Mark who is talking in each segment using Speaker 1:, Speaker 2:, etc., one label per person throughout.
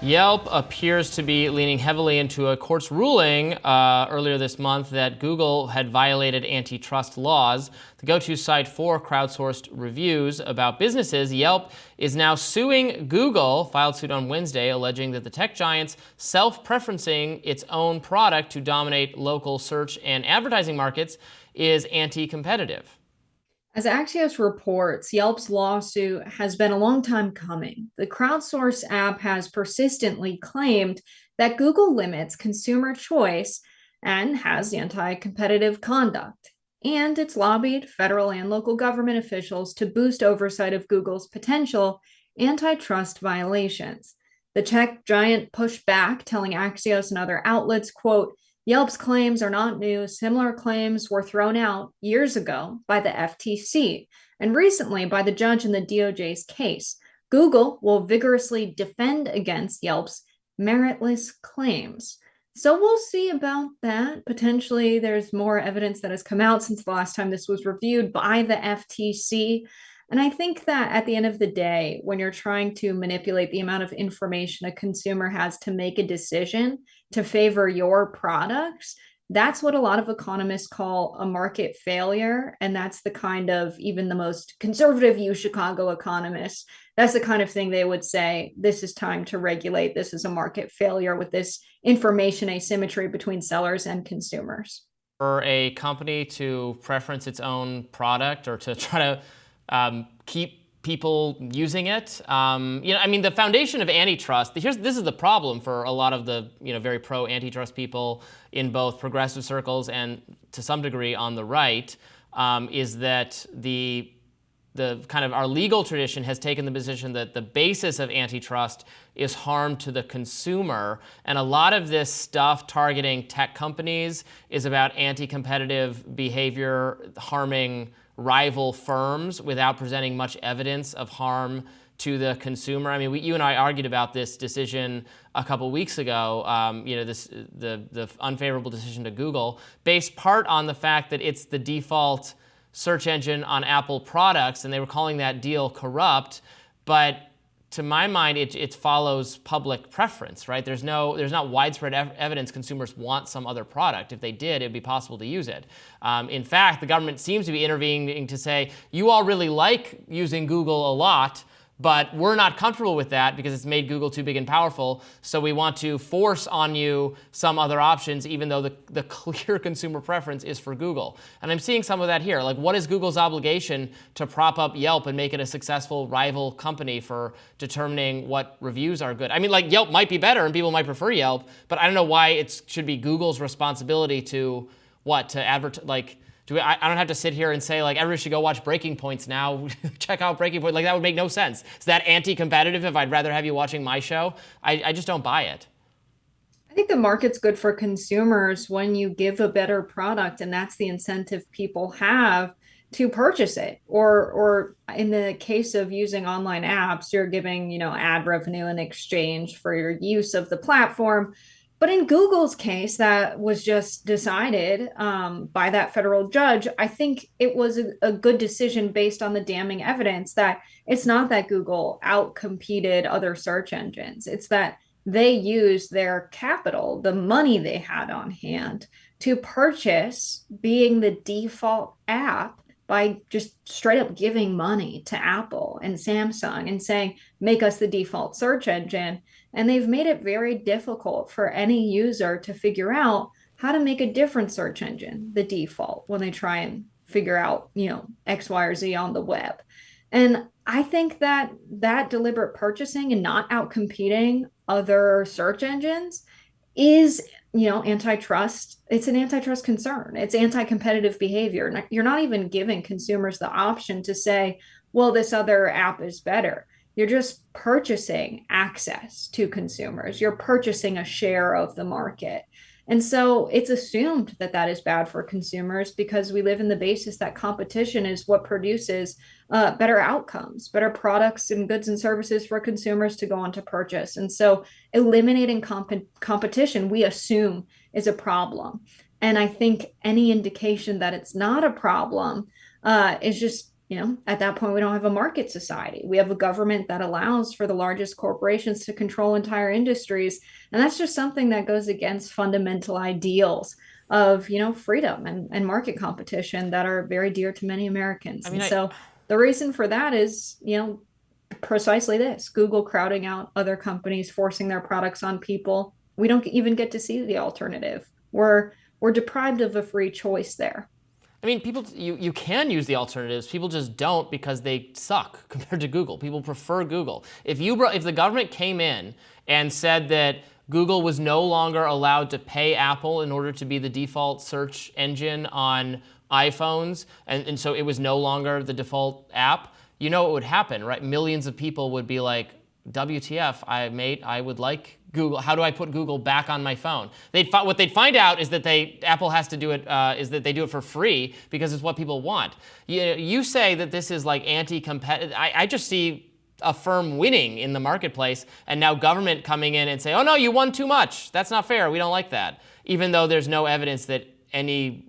Speaker 1: Yelp appears to be leaning heavily into a court's ruling earlier this month that Google had violated antitrust laws. The go-to site for crowdsourced reviews about businesses, Yelp is now suing Google, filed suit on Wednesday, alleging that the tech giant's self-preferencing its own product to dominate local search and advertising markets is anti-competitive.
Speaker 2: As Axios reports, Yelp's lawsuit has been a long time coming. The crowdsource app has persistently claimed that Google limits consumer choice and has anti-competitive conduct. And it's lobbied federal and local government officials to boost oversight of Google's potential antitrust violations. The tech giant pushed back, telling Axios and other outlets, quote, Yelp's claims are not new. Similar claims were thrown out years ago by the FTC and recently by the judge in the DOJ's case. Google will vigorously defend against Yelp's meritless claims. So we'll see about that. Potentially, there's more evidence that has come out since the last time this was reviewed by the FTC. And I think that at the end of the day, when you're trying to manipulate the amount of information a consumer has to make a decision to favor your products, that's what a lot of economists call a market failure. And that's the kind of, even the most conservative Chicago economists, that's the kind of thing they would say, this is time to regulate. This is a market failure with this information asymmetry between sellers and consumers.
Speaker 1: For a company to preference its own product or to try to keep people using it. The foundation of antitrust, this is the problem for a lot of the, very pro-antitrust people in both progressive circles and to some degree on the right, is that the kind of our legal tradition has taken the position that the basis of antitrust is harm to the consumer. And a lot of this stuff targeting tech companies is about anti-competitive behavior harming rival firms without presenting much evidence of harm to the consumer. I mean, you and I argued about this decision a couple weeks ago, the unfavorable decision to Google, based part on the fact that it's the default search engine on Apple products, and they were calling that deal corrupt. But to my mind, it follows public preference, right? There's not widespread evidence consumers want some other product. If they did, it'd be possible to use it. In fact, the government seems to be intervening to say, you all really like using Google a lot, but we're not comfortable with that because it's made Google too big and powerful. So we want to force on you some other options, even though the clear consumer preference is for Google. And I'm seeing some of that here. Like, what is Google's obligation to prop up Yelp and make it a successful rival company for determining what reviews are good? I mean, like, Yelp might be better and people might prefer Yelp, but I don't know why it should be Google's responsibility to advertise, like, I don't have to sit here and say, like, everybody should go watch Breaking Points now. Check out Breaking Point. Like, that would make no sense. Is that anti-competitive if I'd rather have you watching my show? I just don't buy it.
Speaker 2: I think the market's good for consumers when you give a better product, and that's the incentive people have to purchase it. Or in the case of using online apps, you're giving, ad revenue in exchange for your use of the platform. But in Google's case, that was just decided by that federal judge. I think it was a good decision based on the damning evidence that it's not that Google outcompeted other search engines. It's that they used their capital, the money they had on hand, to purchase being the default app by just straight up giving money to Apple and Samsung and saying, make us the default search engine. And they've made it very difficult for any user to figure out how to make a different search engine the default when they try and figure out, X, Y, or Z on the web. And I think that deliberate purchasing and not outcompeting other search engines is, antitrust. It's an antitrust concern. It's anti-competitive behavior. You're not even giving consumers the option to say, well, this other app is better. You're just purchasing access to consumers. You're purchasing a share of the market. And so it's assumed that that is bad for consumers because we live in the basis that competition is what produces better outcomes, better products and goods and services for consumers to go on to purchase. And so eliminating competition, we assume, is a problem. And I think any indication that it's not a problem is just at that point, we don't have a market society. We have a government that allows for the largest corporations to control entire industries. And that's just something that goes against fundamental ideals of, freedom and market competition that are very dear to many Americans.
Speaker 1: I mean,
Speaker 2: And so the reason for that is, precisely this: Google crowding out other companies, forcing their products on people. We don't even get to see the alternative. We're deprived of a free choice there.
Speaker 1: I mean, people, you can use the alternatives. People just don't because they suck compared to Google. People prefer Google. If the government came in and said that Google was no longer allowed to pay Apple in order to be the default search engine on iPhones, and so it was no longer the default app, what would happen, right? Millions of people would be like, WTF, I would like Google. How do I put Google back on my phone? What they'd find out is that Apple has to do it, is that they do it for free because it's what people want. You say that this is like anti-competitive. I just see a firm winning in the marketplace, and now government coming in and say, oh no, you won too much. That's not fair. We don't like that. Even though there's no evidence that any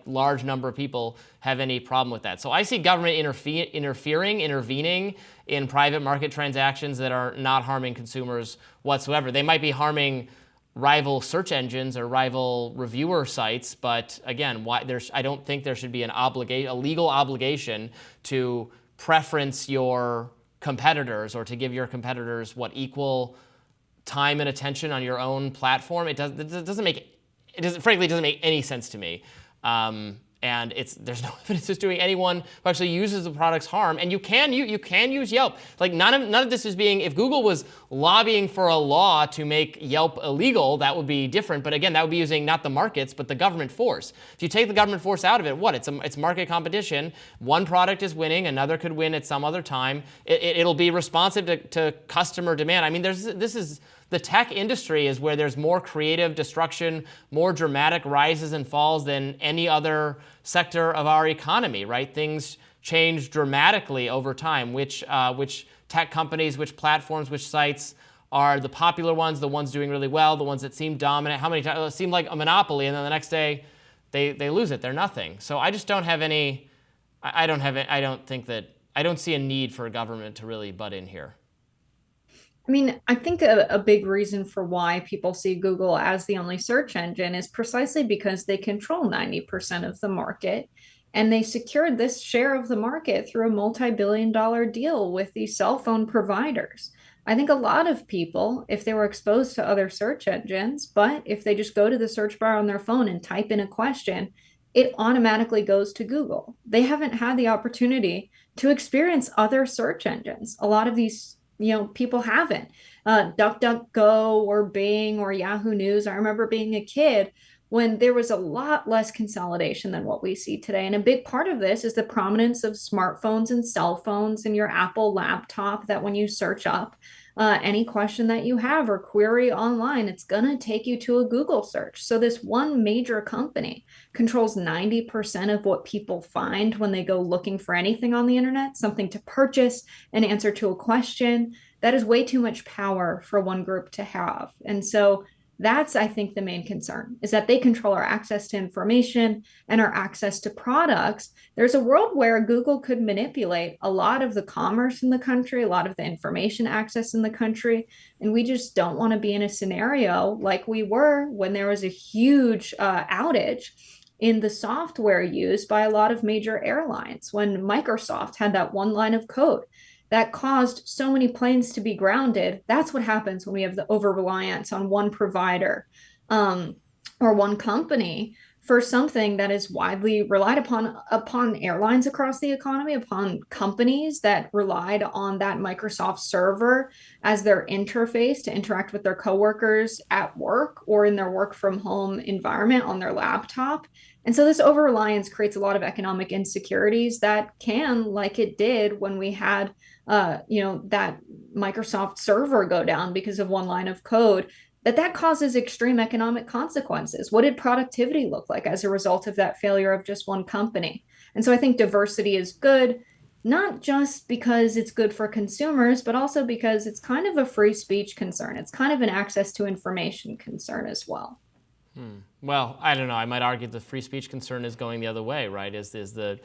Speaker 1: large number of people have any problem with that. So I see government intervening in private market transactions that are not harming consumers whatsoever. They might be harming rival search engines or rival reviewer sites, but again, I don't think there should be a legal obligation to preference your competitors or to give your competitors equal time and attention on your own platform. Frankly, it doesn't make any sense to me. And there's no evidence it's doing anyone who actually uses the products harm. And you can use Yelp. Like none of this is being. If Google was lobbying for a law to make Yelp illegal, that would be different. But again, that would be using not the markets, but the government force. If you take the government force out of it, it's market competition. One product is winning, another could win at some other time. It'll be responsive to customer demand. I mean, the tech industry is where there's more creative destruction, more dramatic rises and falls than any other sector of our economy, right? Things change dramatically over time. Which tech companies, which platforms, which sites are the popular ones, the ones doing really well, the ones that seem dominant? How many times it seemed like a monopoly, and then the next day they lose it. They're nothing. So I just don't have any. I don't see a need for a government to really butt in here.
Speaker 2: I mean, I think a big reason for why people see Google as the only search engine is precisely because they control 90% of the market. And they secured this share of the market through a multi-billion-dollar deal with these cell phone providers. I think a lot of people, if they were exposed to other search engines, but if they just go to the search bar on their phone and type in a question, it automatically goes to Google. They haven't had the opportunity to experience other search engines. A lot of these people haven't. DuckDuckGo or Bing or Yahoo News. I remember being a kid when there was a lot less consolidation than what we see today. And a big part of this is the prominence of smartphones and cell phones and your Apple laptop, that when you search up any question that you have or query online, it's going to take you to a Google search. So this one major company controls 90% of what people find when they go looking for anything on the internet, something to purchase, an answer to a question. That is way too much power for one group to have. And so that's, I think, the main concern, is that they control our access to information and our access to products. There's a world where Google could manipulate a lot of the commerce in the country, a lot of the information access in the country. And we just don't want to be in a scenario like we were when there was a huge outage in the software used by a lot of major airlines, when Microsoft had that one line of code that caused so many planes to be grounded. That's what happens when we have the over-reliance on one provider or one company for something that is widely relied upon airlines across the economy, upon companies that relied on that Microsoft server as their interface to interact with their coworkers at work or in their work from home environment on their laptop. And so this over-reliance creates a lot of economic insecurities that can, like it did when we had that Microsoft server go down because of one line of code, that causes extreme economic consequences. What did productivity look like as a result of that failure of just one company? And so I think diversity is good, not just because it's good for consumers, but also because it's kind of a free speech concern. It's kind of an access to information concern as well.
Speaker 1: Well, I don't know. I might argue the free speech concern is going the other way, right? Is the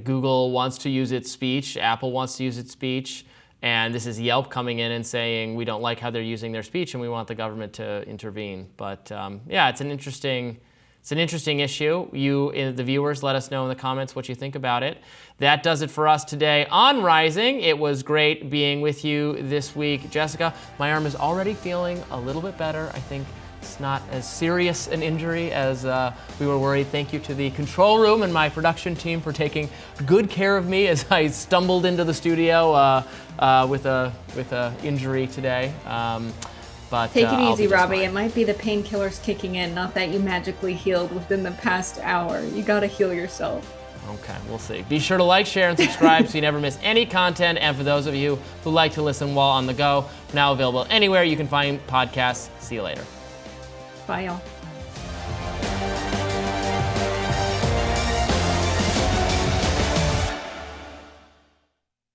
Speaker 1: Google wants to use its speech, Apple wants to use its speech, and this is Yelp coming in and saying we don't like how they're using their speech and we want the government to intervene. But yeah, it's an interesting issue. You, the viewers, let us know in the comments what you think about it. That does it for us today on Rising. It was great being with you this week. Jessica, my arm is already feeling a little bit better. I think it's not as serious an injury as we were worried. Thank you to the control room and my production team for taking good care of me as I stumbled into the studio with a injury today. But
Speaker 2: take it easy, Robbie. It might be the painkillers kicking in, not that you magically healed within the past hour. You got to heal yourself.
Speaker 1: Okay, we'll see. Be sure to like, share, and subscribe so you never miss any content. And for those of you who like to listen while on the go, now available anywhere you can find podcasts. See you later.
Speaker 2: Bye, y'all.